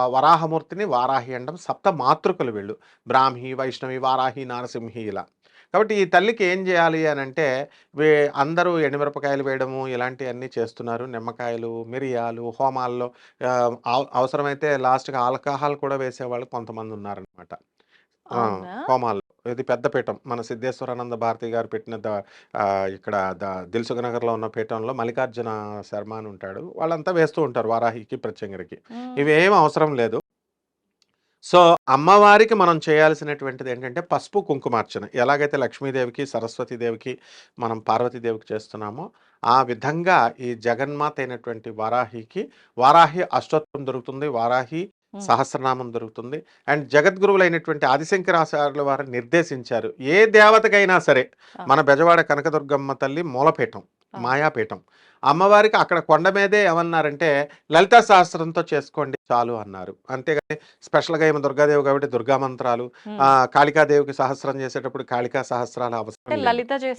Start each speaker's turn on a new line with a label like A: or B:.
A: వరాహమూర్తిని వారాహి అండం. సప్త మాతృకలు వీళ్ళు. బ్రాహ్మి, వైష్ణవి, వారాహి, నారసింహి ఇలా. కాబట్టి ఈ తల్లికి ఏం చేయాలి అనంటే, వే అందరూ ఎండుమిరపకాయలు వేయడము ఇలాంటియన్నీ చేస్తున్నారు. నిమ్మకాయలు, మిరియాలు, హోమాల్లో అవసరమైతే లాస్ట్‌కి ఆల్కహాల్ కూడా వేసేవాళ్ళు కొంతమందున్నారనమాట. ఆ!
B: అవునా?
A: హోమాల్లో. ఇది పెద్ద పీఠం. మన సిద్ధేశ్వరానంద భారతి గారు పెట్టిన ఇక్కడ 'దిల్సుఖ్ నగర్‌లో' ఉన్న పీఠంలో మల్లికార్జున శర్మ అని ఉంటాడు. వాళ్ళంతా వేస్తూ ఉంటారు వారాహికి, ప్రత్యంగిరికి.
B: హ్మ్.
A: ఇవేం అవసరం లేదు. సో, అమ్మవారికి మనం చేయాల్సినటువంటిదేంటంటే పసుపు, కుంకుమార్చన. ఎలాగైతే లక్ష్మీదేవికి, సరస్వతీదేవికి, మనం పార్వతీదేవికి చేస్తున్నామో, ఆ విధంగా ఈ జగన్మాత అయినటువంటి వారాహికి, వారాహి అష్టోత్తరం దొరుకుతుంది. వారాహి
B: హ్మ్.
A: సహస్రనామం దొరుకుతుంది. అండ్ జగద్గురువులైనటువంటి ఆదిశంకరాచార్యుల వారు నిర్దేశించారు. ఏ దేవతకైనా సరే,
B: ఆ!
A: మన బెజవాడ కనకదుర్గమ్మ తల్లి మూలపీఠం,
B: ఆ!
A: మాయాపీఠం. అమ్మవారికి అక్కడ కొండ మీదే ఏమన్నారంటే, లలితా సహస్రంతో చేసుకోండి చాలు అన్నారు. అంతేగాని స్పెషల్‌గా ఈమె దుర్గాదేవి కాబట్టి దుర్గా మంత్రాలు,
B: హ్మ్.
A: కాళికాదేవికి సహస్రం చేసేటప్పుడు కాళికా సహస్రాలు
B: అంటే
A: అవసరం లేదు.
B: లలిత చేసి